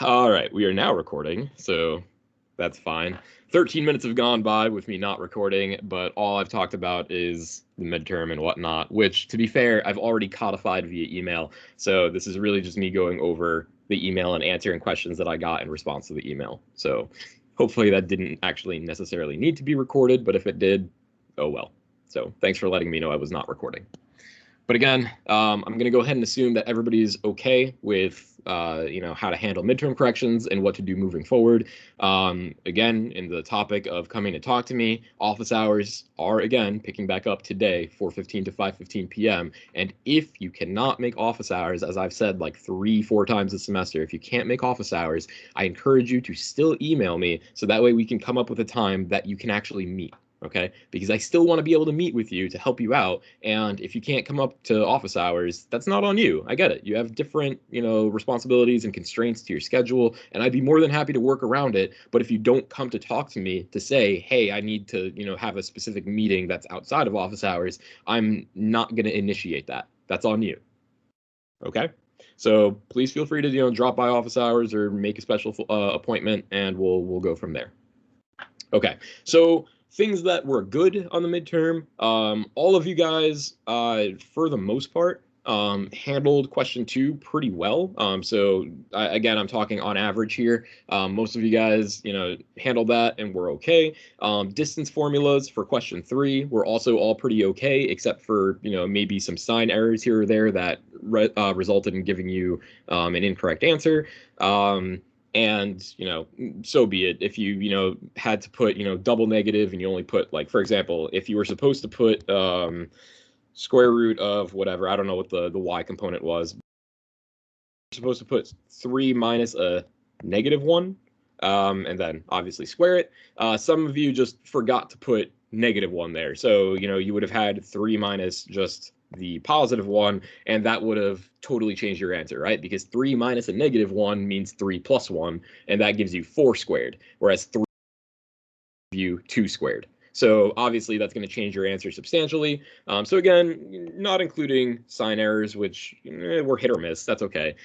All right, we are now recording, so that's fine. 13 minutes have gone by with me not recording, but all I've talked about is the midterm and whatnot, which, to be fair, I've already codified via email. So this is really just me going over the email and answering questions that I got in response to the email. So hopefully that didn't actually necessarily need to be recorded, but if it did, oh well. So thanks for letting me know I was not recording. But again, I'm going to go ahead and assume that everybody's okay with, how to handle midterm corrections and what to do moving forward. Again, in the topic of coming to talk to me, office hours are, again, picking back up today, 4:15 to 5:15 p.m. And if you cannot make office hours, as I've said like 3-4 times this semester, if you can't make office hours, I encourage you to still email me so that way we can come up with a time that you can actually meet. Okay, because I still want to be able to meet with you to help you out. And if you can't come up to office hours, that's not on you. I get it. You have different, responsibilities and constraints to your schedule, and I'd be more than happy to work around it. But if you don't come to talk to me to say, hey, I need to, have a specific meeting that's outside of office hours, I'm not going to initiate that. That's on you. Okay? So please feel free to, drop by office hours or make a special appointment, and we'll go from there. Okay, so things that were good on the midterm, all of you guys, for the most part, handled question 2 pretty well. So again, I'm talking on average here. Most of you guys, handled that and were okay. Distance formulas for question 3 were also all pretty okay, except for, maybe some sign errors here or there that resulted in giving you an incorrect answer. And, so be it. If you, had to put, double negative and you only put, like, for example, if you were supposed to put square root of whatever, I don't know what the y component was, you're supposed to put 3 minus a -1, and then obviously square it. Some of you just forgot to put -1 there. So, you would have had 3 minus just the +1, and that would have totally changed your answer, right? Because 3 minus a -1 means 3 plus 1, and that gives you 4 squared, whereas 3 gives you 2 squared. So obviously that's going to change your answer substantially. So again, not including sign errors, which were hit or miss. That's okay.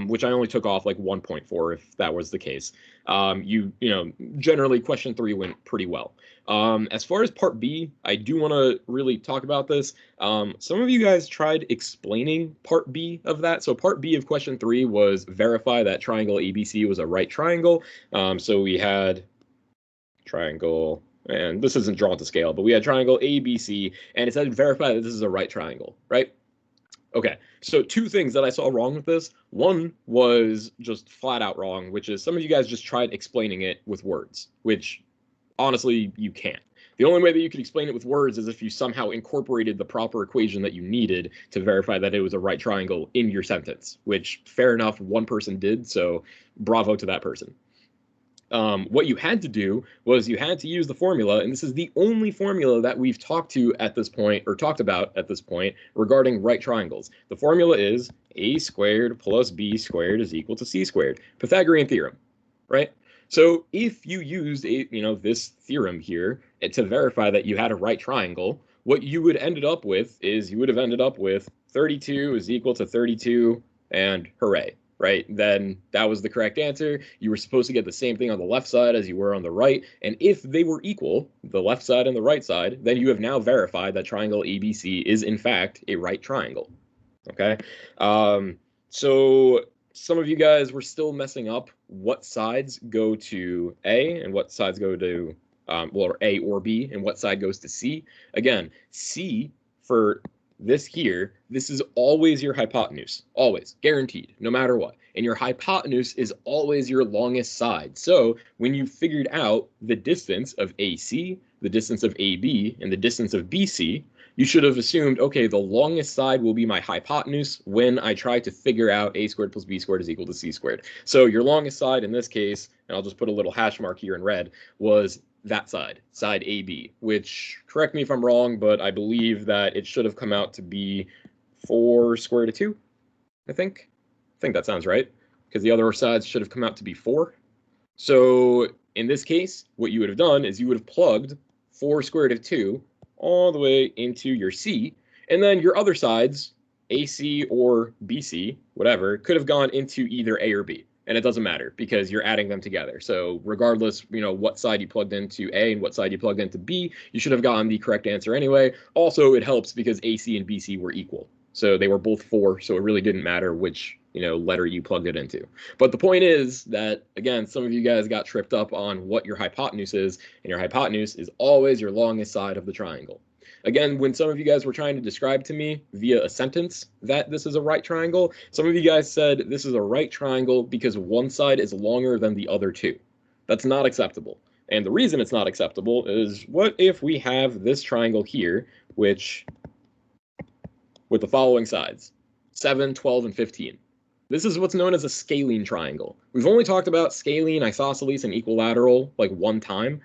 Which I only took off like 1.4 if that was the case. Generally question 3 went pretty well. As far as part B, I do want to really talk about this. Some of you guys tried explaining part B of that. So part B of question 3 was verify that triangle ABC was a right triangle. So we had triangle, and this isn't drawn to scale, but we had triangle ABC, and it said verify that this is a right triangle, right? Okay, so 2 things that I saw wrong with this. One was just flat out wrong, which is some of you guys just tried explaining it with words, which honestly, you can't. The only way that you could explain it with words is if you somehow incorporated the proper equation that you needed to verify that it was a right triangle in your sentence, which, fair enough, one person did, so bravo to that person. What you had to do was you had to use the formula, and this is the only formula that we've talked about at this point regarding right triangles. The formula is a squared plus b squared is equal to c squared. Pythagorean theorem, right? So if you used this theorem here to verify that you had a right triangle, what you would ended up with is you would have ended up with 32 is equal to 32, and hooray. Right, then that was the correct answer. You were supposed to get the same thing on the left side as you were on the right, and if they were equal, the left side and the right side, then you have now verified that triangle ABC is in fact a right triangle. Okay, so some of you guys were still messing up what sides go to A and what sides go to A or B, and what side goes to C. Again, C for this here, this is always your hypotenuse, always, guaranteed, no matter what. And your hypotenuse is always your longest side. So when you figured out the distance of AC, the distance of AB, and the distance of BC, you should have assumed, okay, the longest side will be my hypotenuse when I try to figure out a squared plus b squared is equal to c squared. So your longest side in this case, and I'll just put a little hash mark here in red, was that side AB, which, correct me if I'm wrong, but I believe that it should have come out to be 4 square root of 2, I think that sounds right, because the other sides should have come out to be 4. So in this case, what you would have done is you would have plugged 4 square root of 2 all the way into your C, and then your other sides, AC or BC, whatever, could have gone into either A or B. And it doesn't matter because you're adding them together. So regardless, what side you plugged into A and what side you plugged into B, you should have gotten the correct answer anyway. Also, it helps because AC and BC were equal. So they were both 4, so it really didn't matter which, letter you plugged it into. But the point is that, again, some of you guys got tripped up on what your hypotenuse is, and your hypotenuse is always your longest side of the triangle. Again, when some of you guys were trying to describe to me via a sentence that this is a right triangle, some of you guys said this is a right triangle because one side is longer than the other two. That's not acceptable. And the reason it's not acceptable is, what if we have this triangle here, which, with the following sides, 7, 12, and 15. This is what's known as a scalene triangle. We've only talked about scalene, isosceles, and equilateral like one time.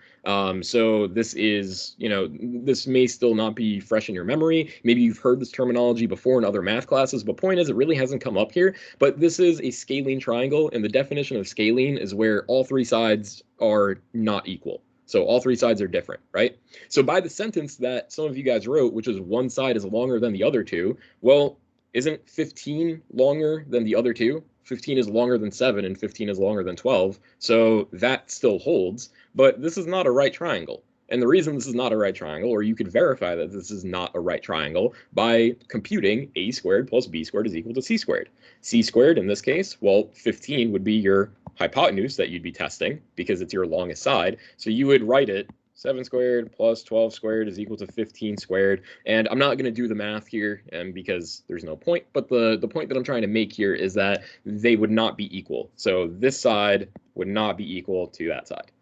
So this is, this may still not be fresh in your memory. Maybe you've heard this terminology before in other math classes, but point is it really hasn't come up here. But this is a scalene triangle, and the definition of scalene is where all 3 sides are not equal. So all 3 sides are different, right? So by the sentence that some of you guys wrote, which is one side is longer than the other two, well, isn't 15 longer than the other two? 15 is longer than 7, and 15 is longer than 12. So that still holds, but this is not a right triangle. And the reason this is not a right triangle, or you could verify that this is not a right triangle, by computing a squared plus b squared is equal to c squared. C squared, in this case, well, 15 would be your hypotenuse that you'd be testing because it's your longest side. So you would write it 7 squared plus 12 squared is equal to 15 squared. And I'm not going to do the math here because there's no point. But the point that I'm trying to make here is that they would not be equal. So this side would not be equal to that side.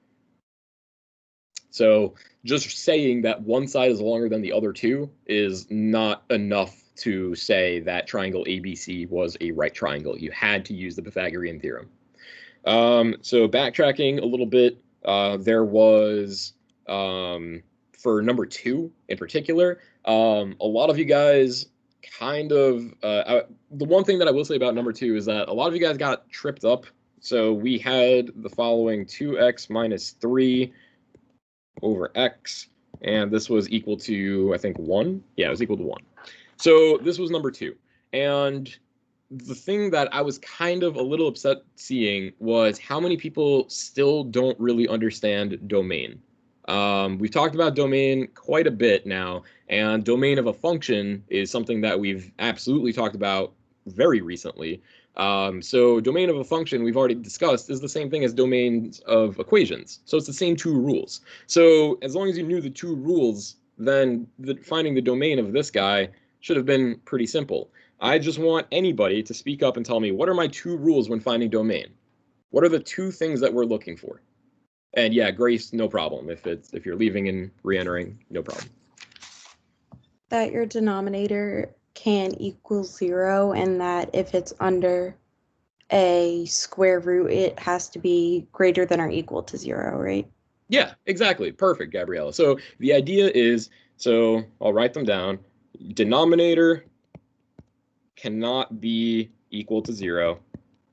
So just saying that one side is longer than the other two is not enough to say that triangle ABC was a right triangle. You had to use the Pythagorean theorem. So backtracking a little bit, there was... for number 2 in particular, a lot of you guys kind of, the one thing that I will say about number 2 is that a lot of you guys got tripped up. So we had the following 2x minus 3 over x, and this was equal to, I think, 1. Yeah, it was equal to 1. So this was number 2. And the thing that I was kind of a little upset seeing was how many people still don't really understand domain. We've talked about domain quite a bit now, and domain of a function is something that we've absolutely talked about very recently. So domain of a function we've already discussed is the same thing as domains of equations. So it's the same 2 rules. So as long as you knew the 2 rules, then finding the domain of this guy should have been pretty simple. I just want anybody to speak up and tell me, what are my 2 rules when finding domain? What are the 2 things that we're looking for? And yeah, Grace, no problem. If you're leaving and re-entering, no problem. That your denominator can equal 0, and that if it's under a square root, it has to be greater than or equal to 0, right? Yeah, exactly. Perfect, Gabriella. So the idea is, so I'll write them down. Denominator cannot be equal to 0,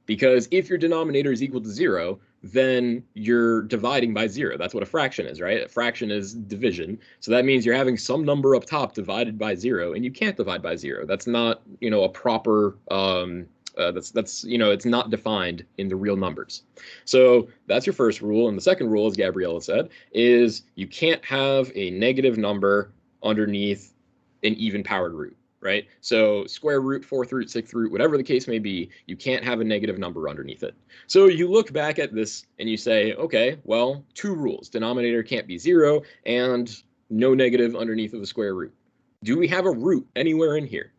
because if your denominator is equal to 0, then you're dividing by 0. That's what a fraction is, right? A fraction is division. So that means you're having some number up top divided by 0, and you can't divide by 0. That's not, a proper, it's not defined in the real numbers. So that's your first rule. And the second rule, as Gabriella said, is you can't have a negative number underneath an even powered root. Right? So square root, 4th root, 6th root, whatever the case may be, you can't have a negative number underneath it. So you look back at this and you say, okay, well, 2 rules. Denominator can't be 0 and no negative underneath of the square root. Do we have a root anywhere in here?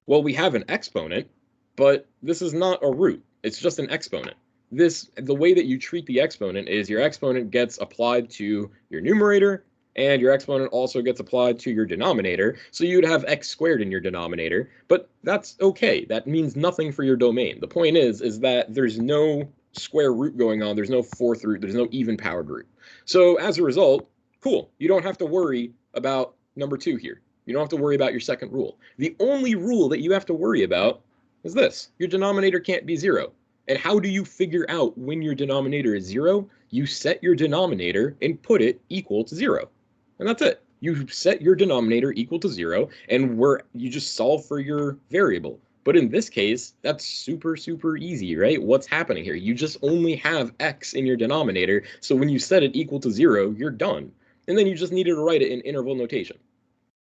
Well, we have an exponent, but this is not a root. It's just an exponent. The way that you treat the exponent is your exponent gets applied to your numerator, and your exponent also gets applied to your denominator, so you'd have x squared in your denominator, but that's okay. That means nothing for your domain. The point is that there's no square root going on, there's no 4th root, there's no even powered root. So as a result, cool, you don't have to worry about number 2 here. You don't have to worry about your second rule. The only rule that you have to worry about is this: your denominator can't be 0. And how do you figure out when your denominator is 0? You set your denominator and put it equal to 0. And that's it. You set your denominator equal to 0, and you just solve for your variable. But in this case, that's super, super easy, right? What's happening here? You just only have x in your denominator. So when you set it equal to 0, you're done. And then you just needed to write it in interval notation.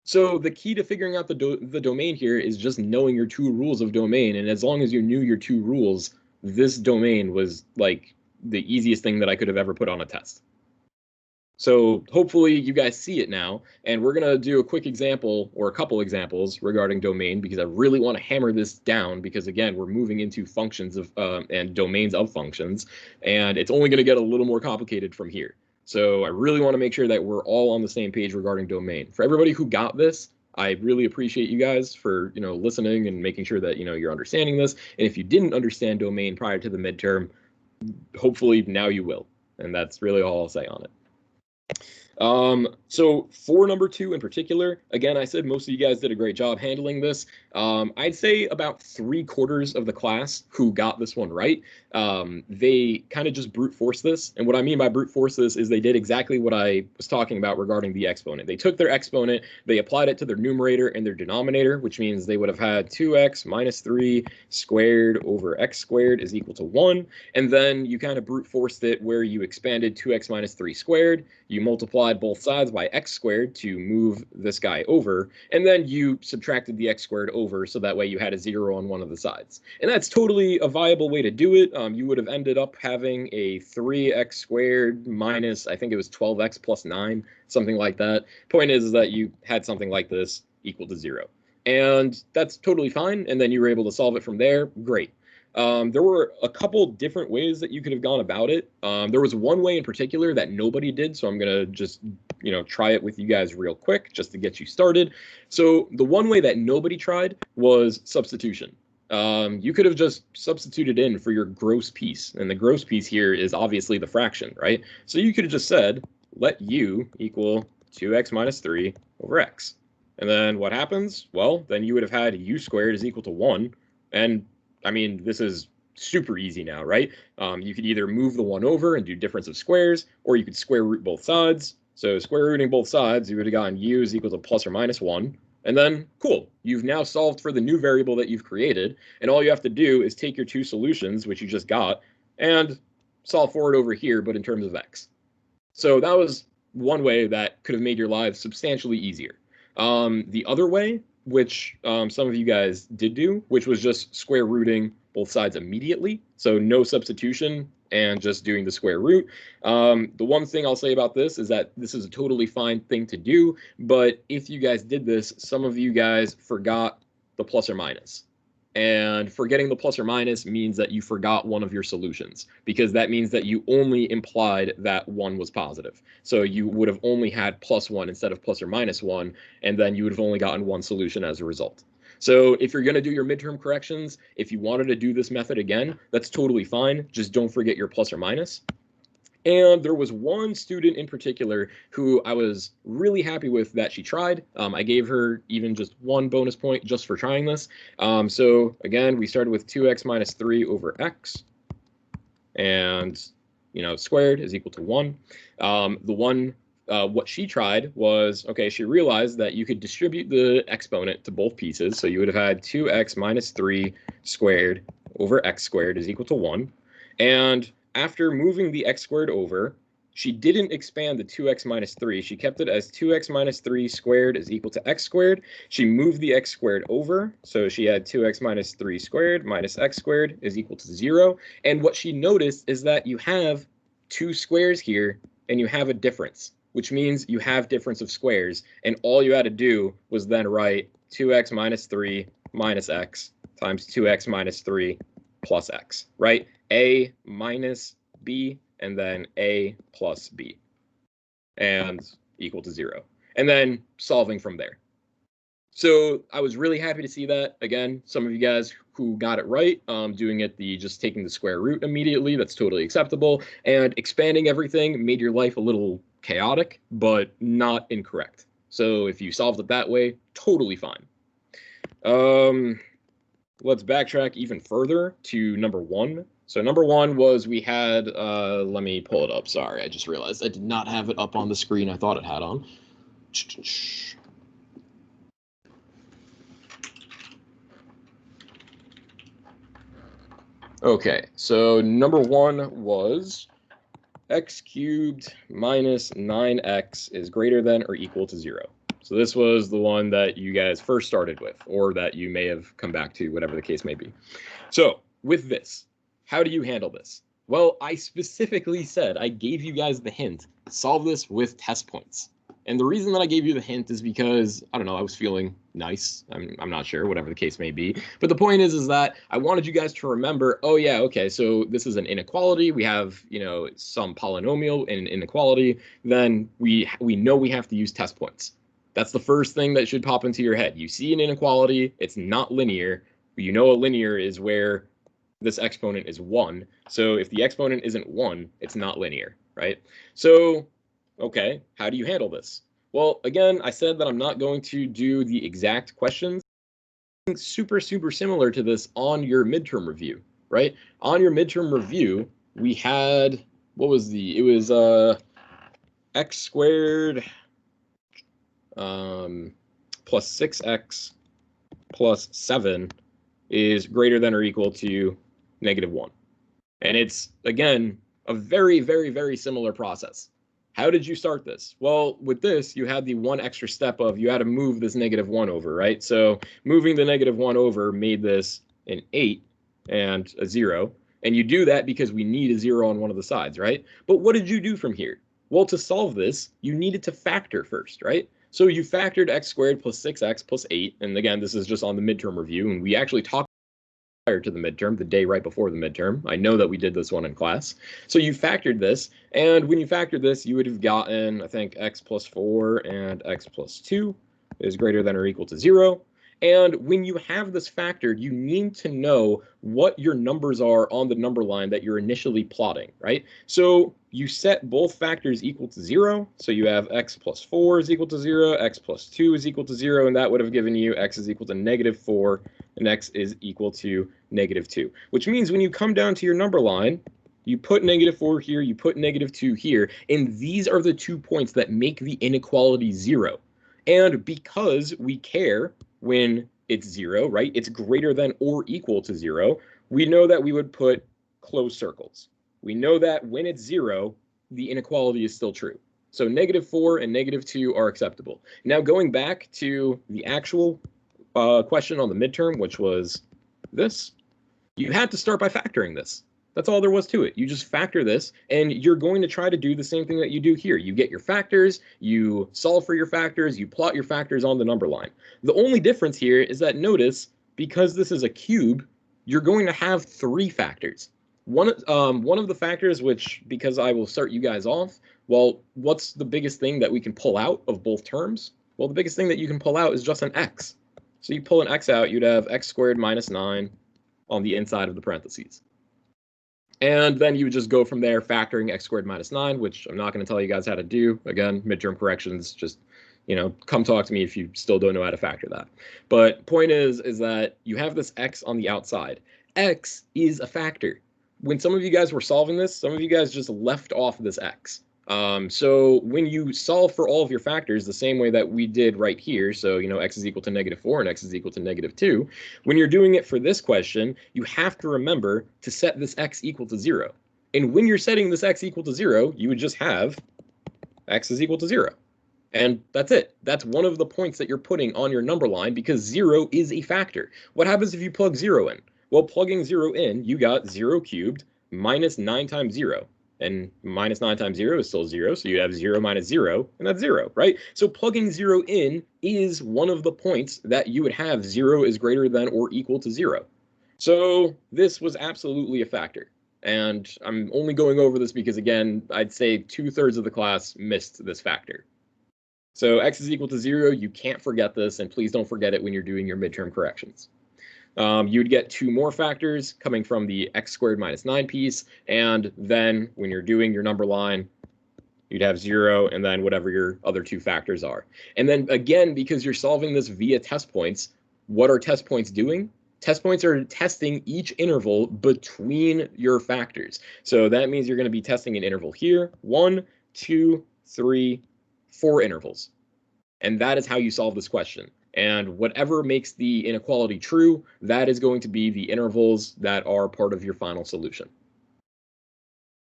So the key to figuring out the domain here is just knowing your two rules of domain. And as long as you knew your two rules, this domain was like the easiest thing that I could have ever put on a test. So hopefully you guys see it now, and we're going to do a quick example or a couple examples regarding domain because I really want to hammer this down because, again, we're moving into functions of and domains of functions, and it's only going to get a little more complicated from here. So I really want to make sure that we're all on the same page regarding domain. For everybody who got this, I really appreciate you guys for, listening and making sure that, you're understanding this. And if you didn't understand domain prior to the midterm, hopefully now you will. And that's really all I'll say on it. So for number 2 in particular, again, I said most of you guys did a great job handling this. I'd say about 3/4 of the class who got this one right. They kind of just brute force this. And what I mean by brute force this is they did exactly what I was talking about regarding the exponent. They took their exponent, they applied it to their numerator and their denominator, which means they would have had 2x minus 3 squared over x squared is equal to 1. And then you kind of brute forced it where you expanded 2x minus 3 squared, you multiplied both sides by x squared to move this guy over, and then you subtracted the x squared over so that way you had a 0 on one of the sides. And that's totally a viable way to do it. You would have ended up having a 3x squared minus, I think it was 12x plus 9, something like that. Point is that you had something like this equal to 0. And that's totally fine, and then you were able to solve it from there. Great. There were a couple different ways that you could have gone about it. There was one way in particular that nobody did, so I'm going to just, try it with you guys real quick just to get you started. So the one way that nobody tried was substitution. You could have just substituted in for your gross piece, and the gross piece here is obviously the fraction, right? So you could have just said, let u equal 2x minus 3 over x. And then what happens? Well, then you would have had u squared is equal to 1, and I mean, this is super easy now, right? You could either move the 1 over and do difference of squares, or you could square root both sides. So square rooting both sides, you would have gotten u is equal to plus or minus 1. And then, cool, you've now solved for the new variable that you've created. And all you have to do is take your two solutions, which you just got, and solve for it over here, but in terms of x. So that was one way that could have made your lives substantially easier. The other way, which some of you guys did do, which was just square rooting both sides immediately. So no substitution and just doing the square root. The one thing I'll say about this is that this is a totally fine thing to do. But if you guys did this, some of you guys forgot the plus or minus. And forgetting the plus or minus means that you forgot one of your solutions, because that means that you only implied that 1 was positive. So you would have only had plus 1 instead of plus or minus 1, and then you would have only gotten one solution as a result. So if you're going to do your midterm corrections, if you wanted to do this method again, that's totally fine. Just don't forget your plus or minus. And there was one student in particular who I was really happy with that she tried. I gave her even just 1 bonus point just for trying this. So again, we started with 2x minus 3 over x. And, squared is equal to 1. What she tried was, okay, she realized that you could distribute the exponent to both pieces. So you would have had 2x minus 3 squared over x squared is equal to 1. And after moving the x squared over, she didn't expand the 2x minus 3. She kept it as 2x minus 3 squared is equal to x squared. She moved the x squared over, so she had 2x minus 3 squared minus x squared is equal to 0. And what she noticed is that you have 2 squares here, and you have a difference, which means you have difference of squares. And all you had to do was then write 2x minus 3 minus x times 2x minus 3 plus x, right? A minus b, and then a plus b, and equal to 0. And then solving from there. So I was really happy to see that. Again, some of you guys who got it right, doing it just taking the square root immediately, that's totally acceptable. And expanding everything made your life a little chaotic, but not incorrect. So if you solved it that way, totally fine. Let's backtrack even further to number 1. So number 1 was we had, let me pull it up. Sorry, I just realized I did not have it up on the screen I thought it had on. Okay, so number 1 was x cubed minus 9x is greater than or equal to 0. So this was the one that you guys first started with, or that you may have come back to, whatever the case may be. So with this, how do you handle this? Well, I specifically said, I gave you guys the hint, solve this with test points. And the reason that I gave you the hint is because, I don't know, I was feeling nice. I'm not sure, whatever the case may be. But the point is that I wanted you guys to remember, oh yeah, okay, so this is an inequality. We have, some polynomial in inequality. Then we know we have to use test points. That's the first thing that should pop into your head. You see an inequality, it's not linear. You know a linear is where this exponent is 1. So if the exponent isn't 1, it's not linear, right? So, okay, how do you handle this? Well, again, I said that I'm not going to do the exact questions. Super similar to this on your midterm review, right? On your midterm review, we had, it was x squared plus 6x plus 7 is greater than or equal to -1. And it's, again, a very similar process. How did you start this? Well, with this, you had the one extra step of you had to move this -1 over, right? So moving the -1 over made this an 8 and a 0. And you do that because we need a 0 on one of the sides, right? But what did you do from here? Well, to solve this, you needed to factor first, right? So you factored x squared plus 6x plus 8. And again, this is just on the midterm review. And we actually talked prior to the midterm, the day right before the midterm. I know that we did this one in class. So you factored this, and when you factored this, you would have gotten, I think, x plus 4 and x plus 2 is greater than or equal to 0. And when you have this factored, you need to know what your numbers are on the number line that you're initially plotting, right? So you set both factors equal to 0. So you have x plus 4 is equal to 0, x plus 2 is equal to 0, and that would have given you x is equal to -4, and x is equal to -2, which means when you come down to your number line, you put -4 here, you put -2 here, and these are the 2 points that make the inequality 0. And because we care when it's 0, right? It's greater than or equal to 0. We know that we would put closed circles. We know that when it's 0, the inequality is still true. So -4 and -2 are acceptable. Now going back to the actual question on the midterm, which was this, you had to start by factoring this. That's all there was to it. You just factor this, and you're going to try to do the same thing that you do here. You get your factors, you solve for your factors, you plot your factors on the number line. The only difference here is that, notice, because this is a cube, you're going to have 3 factors. One of the factors, which, because I will start you guys off, well, what's the biggest thing that we can pull out of both terms? Well, the biggest thing that you can pull out is just an x. So you pull an x out, you'd have x squared minus 9 on the inside of the parentheses. And then you would just go from there, factoring x squared minus 9, which I'm not going to tell you guys how to do. Again, midterm corrections, just, come talk to me if you still don't know how to factor that. But point is that you have this x on the outside. X is a factor. When some of you guys were solving this, some of you guys just left off this x. So when you solve for all of your factors the same way that we did right here, so, x is equal to -4 and x is equal to -2, when you're doing it for this question, you have to remember to set this x equal to 0. And when you're setting this x equal to 0, you would just have x is equal to 0. And that's it. That's one of the points that you're putting on your number line because 0 is a factor. What happens if you plug 0 in? Well, plugging 0 in, you got 0 cubed minus 9 times 0. And minus 9 times 0 is still 0, so you have 0 minus 0, and that's 0, right? So plugging 0 in is one of the points that you would have 0 is greater than or equal to 0. So this was absolutely a factor. And I'm only going over this because, again, I'd say 2/3 of the class missed this factor. So x is equal to 0, you can't forget this, and please don't forget it when you're doing your midterm corrections. You'd get 2 more factors coming from the x squared minus 9 piece, and then when you're doing your number line, you'd have 0 and then whatever your other 2 factors are. And then again, because you're solving this via test points, what are test points doing? Test points are testing each interval between your factors. So that means you're going to be testing an interval here, 1, 2, 3, 4 intervals. And that is how you solve this question. And whatever makes the inequality true, that is going to be the intervals that are part of your final solution.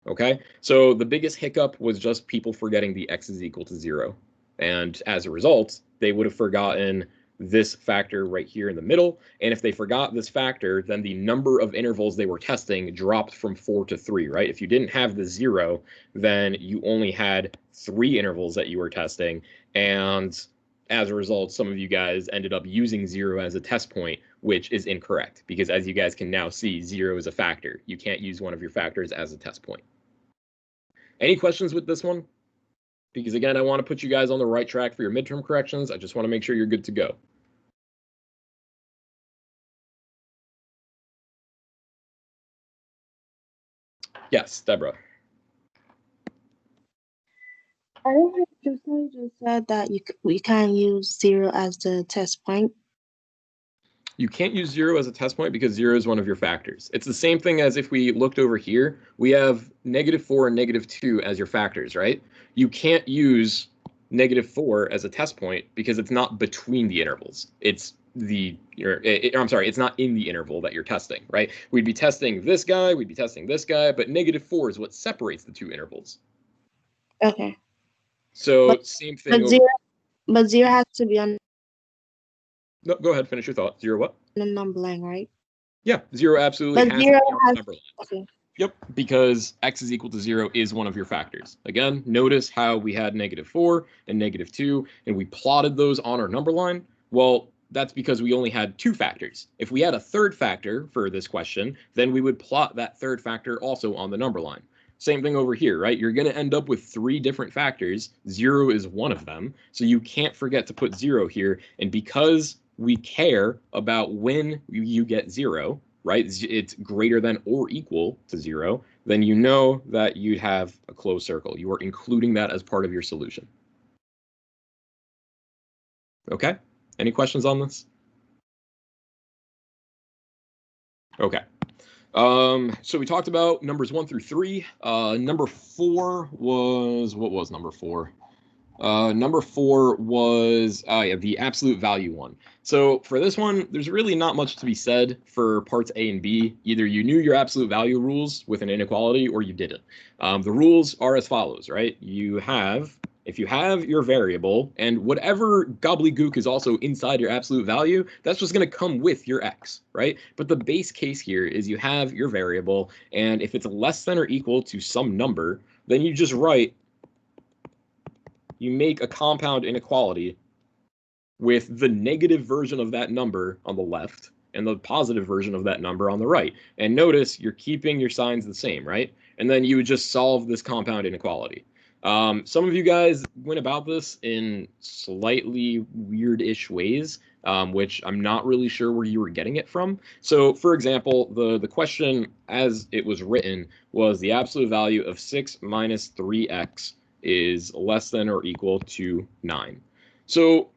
Okay, so the biggest hiccup was just people forgetting the x is equal to 0. And as a result, they would have forgotten this factor right here in the middle. And if they forgot this factor, then the number of intervals they were testing dropped from 4 to 3, right? If you didn't have the 0, then you only had 3 intervals that you were testing. And as a result, some of you guys ended up using 0 as a test point, which is incorrect, because as you guys can now see, 0 is a factor. You can't use one of your factors as a test point. Any questions with this one? Because again, I want to put you guys on the right track for your midterm corrections. I just want to make sure you're good to go. Yes, Deborah. I don't think you just said that we can't use 0 as the test point. You can't use 0 as a test point because 0 is one of your factors. It's the same thing as if we looked over here. We have -4 and -2 as your factors, right? You can't use -4 as a test point because it's not between the intervals. It's it's not in the interval that you're testing, right? We'd be testing this guy, we'd be testing this guy, but -4 is what separates the two intervals. Okay. So same thing. But 0 has to be on. No, go ahead. Finish your thought. 0 what? The number line, right? Yeah, 0 absolutely but has 0 to be on the number line. Okay. Yep, because x is equal to 0 is one of your factors. Again, notice how we had -4 and -2, and we plotted those on our number line. Well, that's because we only had 2 factors. If we had a third factor for this question, then we would plot that third factor also on the number line. Same thing over here, right? You're going to end up with 3 different factors. 0 is one of them, so you can't forget to put 0 here. And because we care about when you get 0, right? It's greater than or equal to 0, then you know that you have a closed circle. You are including that as part of your solution. Okay, any questions on this? Okay. So we talked about numbers 1 through 3. Number 4 was, what was number 4? Number 4 was the absolute value one. So for this one, there's really not much to be said for parts A and B. Either you knew your absolute value rules with an inequality or you didn't. The rules are as follows, right? If you have your variable and whatever gobbledygook is also inside your absolute value, that's just going to come with your x, right? But the base case here is you have your variable, and if it's less than or equal to some number, then you just you make a compound inequality with the negative version of that number on the left and the positive version of that number on the right. And notice you're keeping your signs the same, right? And then you would just solve this compound inequality. Some of you guys went about this in slightly weird-ish ways, which I'm not really sure where you were getting it from. So, for example, the question as it was written was the absolute value of 6 minus 3x is less than or equal to 9. So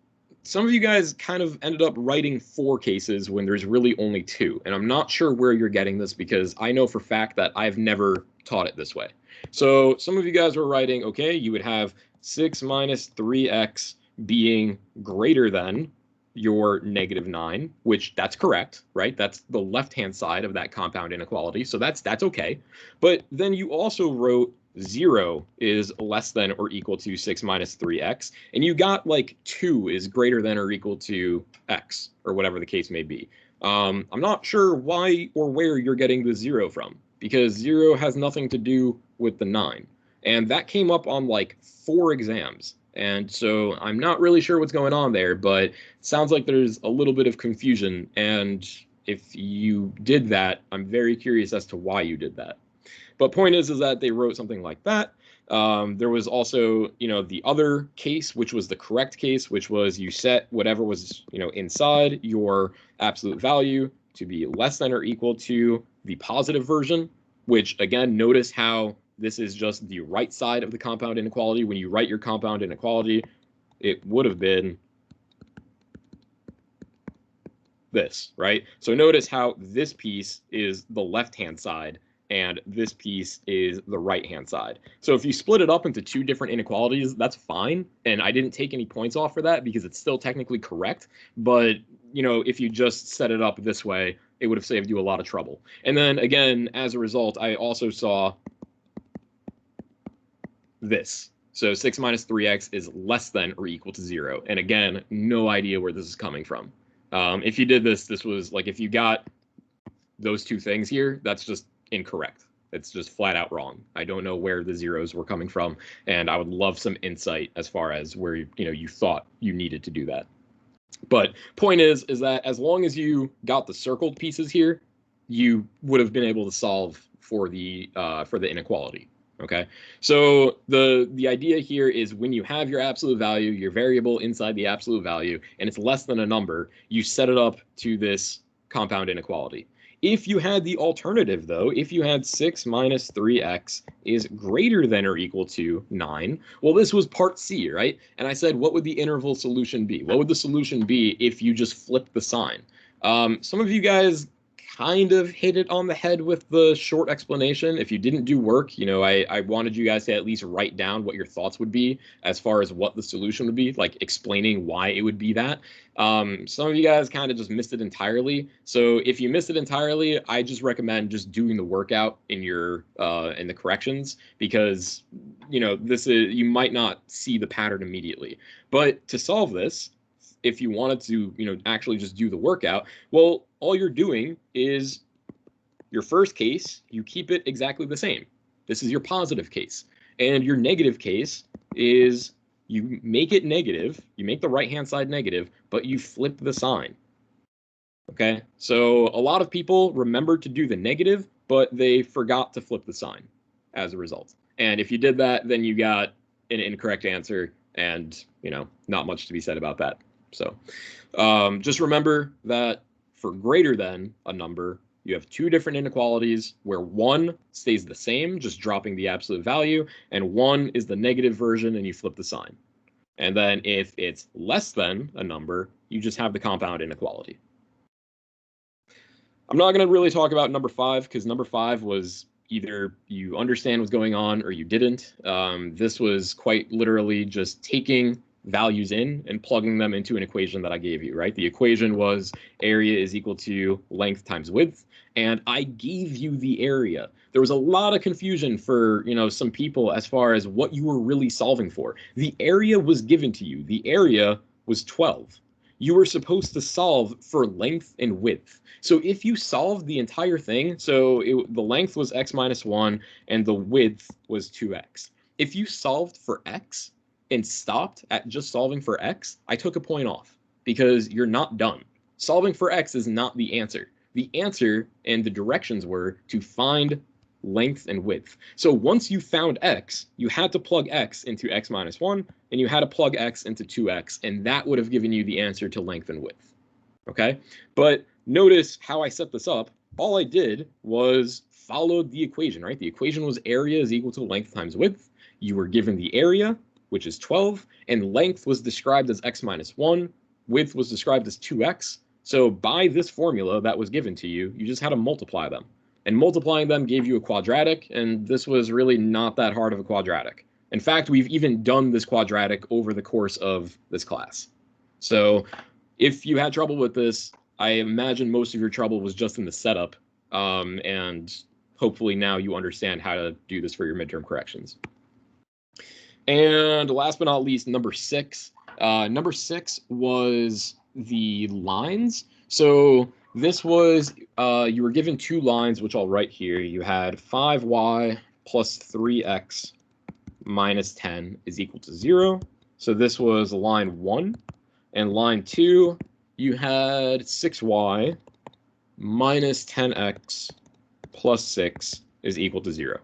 some of you guys kind of ended up writing 4 cases when there's really only 2. And I'm not sure where you're getting this because I know for a fact that I've never taught it this way. So some of you guys were writing, okay, you would have 6 minus 3x being greater than your -9, which that's correct, right? That's the left-hand side of that compound inequality. So that's okay. But then you also wrote 0 is less than or equal to 6 minus 3x, and you got like 2 is greater than or equal to x, or whatever the case may be. I'm not sure why or where you're getting the 0 from, because 0 has nothing to do with the 9. And that came up on like 4 exams. And so I'm not really sure what's going on there, but it sounds like there's a little bit of confusion. And if you did that, I'm very curious as to why you did that. But point is that they wrote something like that. There was also, the other case, which was the correct case, which was you set whatever was, inside your absolute value to be less than or equal to the positive version, which again, notice how this is just the right side of the compound inequality. When you write your compound inequality, it would have been this, right? So notice how this piece is the left-hand side and this piece is the right-hand side. So if you split it up into two different inequalities, that's fine. And I didn't take any points off for that because it's still technically correct. But, you know, if you just set it up this way, it would have saved you a lot of trouble. And then again, as a result, I also saw this. So 6 minus 3x is less than or equal to 0. And again, no idea where this is coming from. If you did this, this was like if you got those two things here, that's just incorrect. It's just flat out wrong. I don't know where the zeros were coming from, and I would love some insight as far as where you thought you needed to do that. But point is that as long as you got the circled pieces here, you would have been able to solve for the inequality. Okay, so the idea here is when you have your absolute value, your variable inside the absolute value, and it's less than a number, you set it up to this compound inequality. If you had the alternative, though, if you had 6 minus 3x is greater than or equal to 9, well, this was part C, right? And I said, what would the interval solution be? What would the solution be if you just flipped the sign? Some of you guys kind of hit it on the head with the short explanation. If you didn't do work, I wanted you guys to at least write down what your thoughts would be as far as what the solution would be, like explaining why it would be that. Some of you guys kind of just missed it entirely. So if you missed it entirely, I just recommend just doing the workout in in the corrections, because you might not see the pattern immediately. But to solve this, if you wanted to, actually just do the workout, well, all you're doing is your first case, you keep it exactly the same. This is your positive case. And your negative case is you make it negative, you make the right-hand side negative, but you flip the sign. Okay, so a lot of people remembered to do the negative, but they forgot to flip the sign as a result. And if you did that, then you got an incorrect answer, and, not much to be said about that. So just remember that for greater than a number, you have two different inequalities where one stays the same, just dropping the absolute value, and one is the negative version and you flip the sign. And then if it's less than a number, you just have the compound inequality. I'm not going to really talk about number 5 because number 5 was either you understand what's going on or you didn't. This was quite literally just taking values in and plugging them into an equation that I gave you, right? The equation was area is equal to length times width, and I gave you the area. There was a lot of confusion for, some people as far as what you were really solving for. The area was given to you. The area was 12. You were supposed to solve for length and width. So if you solved the entire thing, so the length was x minus 1 and the width was 2x. If you solved for x, and stopped at just solving for x, I took a point off because you're not done. Solving for x is not the answer. The answer and the directions were to find length and width. So once you found x, you had to plug x into x minus 1, and you had to plug x into 2x, and that would have given you the answer to length and width. Okay? But notice how I set this up. All I did was followed the equation, right? The equation was area is equal to length times width. You were given the area, which is 12, and length was described as x minus 1, width was described as 2x. So by this formula that was given to you, you just had to multiply them. And multiplying them gave you a quadratic, and this was really not that hard of a quadratic. In fact, we've even done this quadratic over the course of this class. So if you had trouble with this, I imagine most of your trouble was just in the setup, and hopefully now you understand how to do this for your midterm corrections. And last but not least, number 6. Number 6 was the lines. So this was, you were given two lines, which I'll write here. You had 5y plus 3x minus 10 is equal to 0. So this was line 1. And line 2, you had 6y minus 10x plus 6 is equal to 0.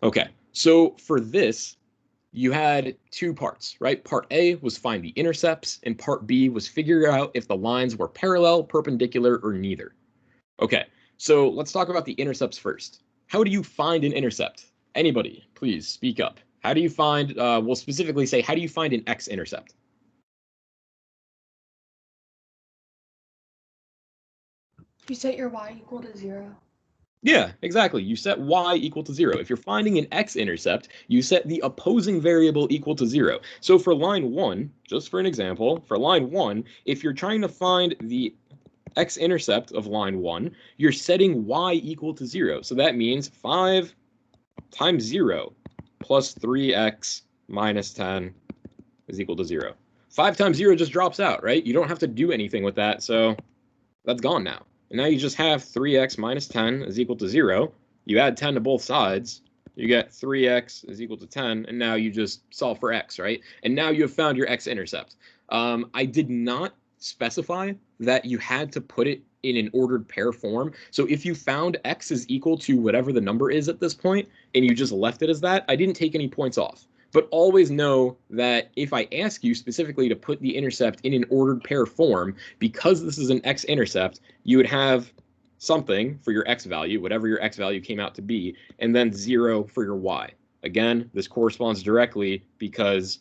Okay, so for this, you had two parts, right? Part A was find the intercepts, and part B was figure out if the lines were parallel, perpendicular, or neither. Okay, so let's talk about the intercepts first. How do you find an intercept? Anybody, please speak up. How do you find, we'll specifically say, how do you find an x-intercept? You set your y equal to 0. Yeah, exactly. You set y equal to 0. If you're finding an x-intercept, you set the opposing variable equal to 0. So for line 1, just for an example, for line 1, if you're trying to find the x-intercept of line 1, you're setting y equal to 0. So that means 5 times 0 plus 3x minus 10 is equal to 0. 5 times 0 just drops out, right? You don't have to do anything with that, so that's gone now. And now you just have 3x minus 10 is equal to 0. You add 10 to both sides, you get 3x is equal to 10, and now you just solve for x, right? And now you have found your x-intercept. I did not specify that you had to put it in an ordered pair form. So if you found x is equal to whatever the number is at this point, and you just left it as that, I didn't take any points off. But always know that if I ask you specifically to put the intercept in an ordered pair form, because this is an x-intercept, you would have something for your x value, whatever your x value came out to be, and then 0 for your y. Again, this corresponds directly because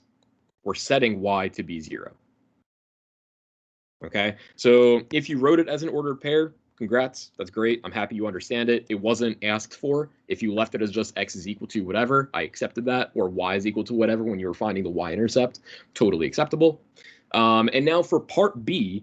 we're setting y to be 0. Okay, so if you wrote it as an ordered pair, congrats, that's great. I'm happy you understand it. It wasn't asked for. If you left it as just x is equal to whatever, I accepted that, or y is equal to whatever when you were finding the y-intercept, totally acceptable. And now for part B,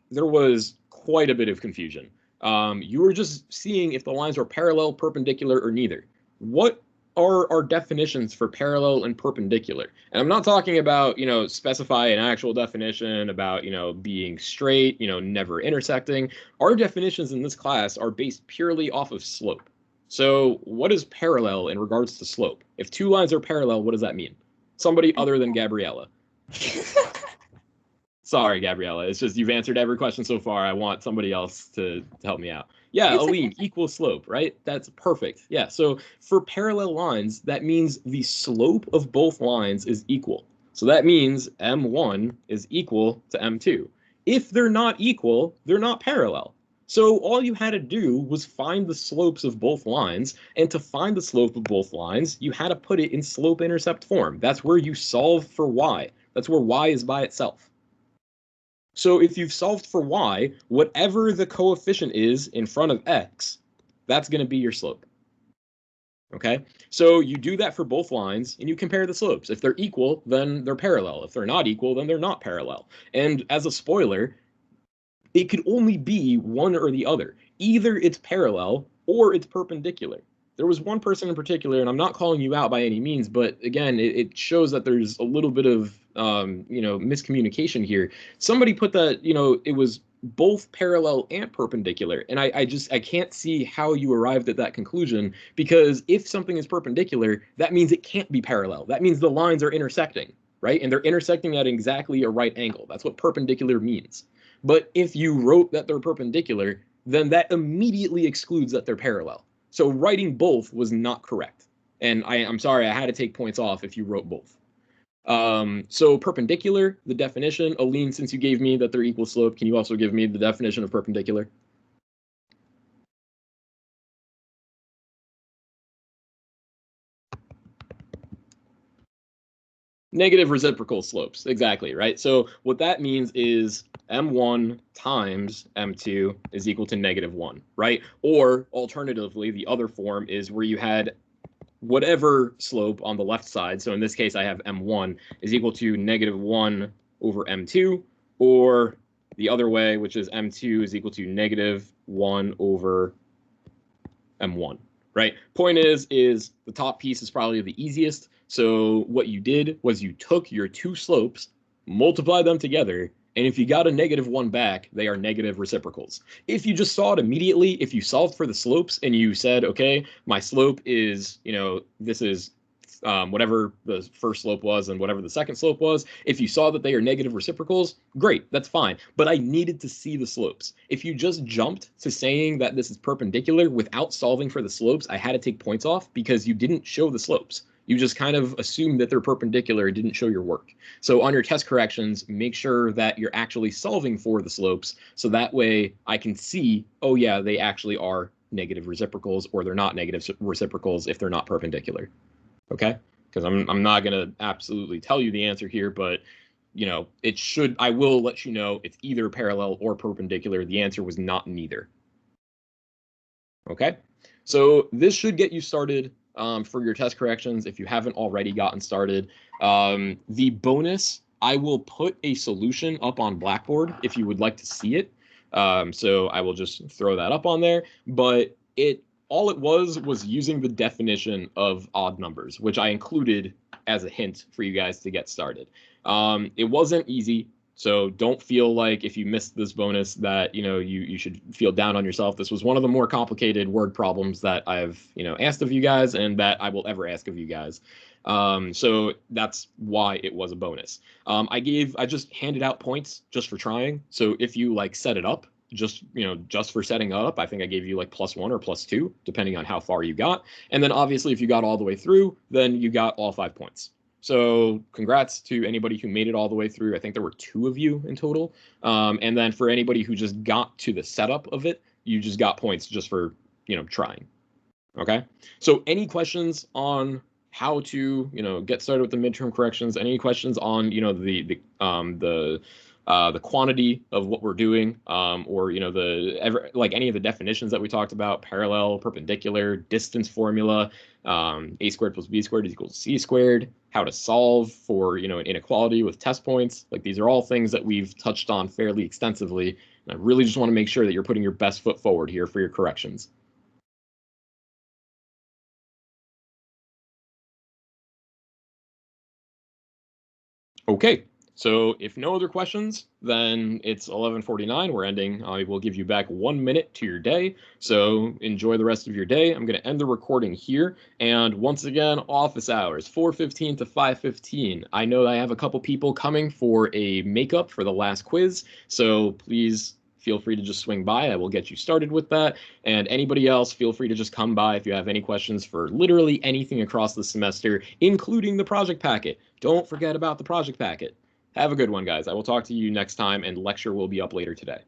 there was quite a bit of confusion. You were just seeing if the lines are parallel, perpendicular, or neither. What are our definitions for parallel and perpendicular? And I'm not talking about, specify an actual definition about, being straight, never intersecting. Our definitions in this class are based purely off of slope. So what is parallel in regards to slope? If two lines are parallel, what does that mean? Somebody other than Gabriella. Sorry, Gabriella. It's just you've answered every question so far. I want somebody else to help me out. Yeah, It's Aline, equal slope, right? That's perfect. Yeah, so for parallel lines, that means the slope of both lines is equal. So that means M1 is equal to M2. If they're not equal, they're not parallel. So all you had to do was find the slopes of both lines, and to find the slope of both lines, you had to put it in slope-intercept form. That's where you solve for y. That's where y is by itself. So if you've solved for y, whatever the coefficient is in front of x, that's going to be your slope. Okay, so you do that for both lines and you compare the slopes. If they're equal, then they're parallel. If they're not equal, then they're not parallel. And as a spoiler, it could only be one or the other. Either it's parallel or it's perpendicular. There was one person in particular, and I'm not calling you out by any means, but again, it shows that there's a little bit of miscommunication here. Somebody put that, it was both parallel and perpendicular, and I can't see how you arrived at that conclusion, because if something is perpendicular, that means it can't be parallel. That means the lines are intersecting, right? And they're intersecting at exactly a right angle. That's what perpendicular means. But if you wrote that they're perpendicular, then that immediately excludes that they're parallel. So writing both was not correct. And I'm sorry, I had to take points off if you wrote both. So perpendicular, the definition, Aline, since you gave me that they're equal slope, can you also give me the definition of perpendicular? Negative reciprocal slopes, exactly, right? So what that means is M1 times M2 is equal to -1, right? Or alternatively, the other form is where you had whatever slope on the left side. So in this case, I have M1 is equal to -1 over M2, or the other way, which is M2 is equal to -1 over M1, right? Point is the top piece is probably the easiest. So what you did was you took your two slopes, multiplied them together, and if you got a -1 back, they are negative reciprocals. If you just saw it immediately, if you solved for the slopes and you said, okay, my slope is, this is whatever the first slope was and whatever the second slope was, if you saw that they are negative reciprocals, great, that's fine. But I needed to see the slopes. If you just jumped to saying that this is perpendicular without solving for the slopes, I had to take points off because you didn't show the slopes. You just kind of assumed that they're perpendicular and didn't show your work. So on your test corrections, make sure that you're actually solving for the slopes, so that way I can see, oh yeah, they actually are negative reciprocals, or they're not negative reciprocals if they're not perpendicular. Okay, because I'm not gonna absolutely tell you the answer here, but I will let you know it's either parallel or perpendicular. The answer was not neither. Okay, so this should get you started for your test corrections if you haven't already gotten started. The bonus, I will put a solution up on Blackboard if you would like to see it. So I will just throw that up on there, but all it was using the definition of odd numbers, which I included as a hint for you guys to get started. It wasn't easy. So don't feel like if you missed this bonus that, you should feel down on yourself. This was one of the more complicated word problems that I've, asked of you guys and that I will ever ask of you guys. So that's why it was a bonus. I just handed out points just for trying. So if you set it up, just for setting up, I think I gave you +1 or +2, depending on how far you got. And then obviously if you got all the way through, then you got all 5 points. So congrats to anybody who made it all the way through. I think there were 2 of you in total. And then for anybody who just got to the setup of it, you just got points just for, trying. Okay. So any questions on how to, get started with the midterm corrections? Any questions on, the quantity of what we're doing, or any of the definitions that we talked about: parallel, perpendicular, distance formula, a squared plus b squared is equal to c squared, how to solve for an inequality with test points. These are all things that we've touched on fairly extensively, and I really just want to make sure that you're putting your best foot forward here for your corrections. Okay, so if no other questions, then it's 11:49. We're ending. I will give you back 1 minute to your day. So enjoy the rest of your day. I'm going to end the recording here. And once again, office hours, 4:15 to 5:15. I know I have a couple people coming for a makeup for the last quiz. So please feel free to just swing by. I will get you started with that. And anybody else, feel free to just come by if you have any questions for literally anything across the semester, including the project packet. Don't forget about the project packet. Have a good one, guys. I will talk to you next time, and lecture will be up later today.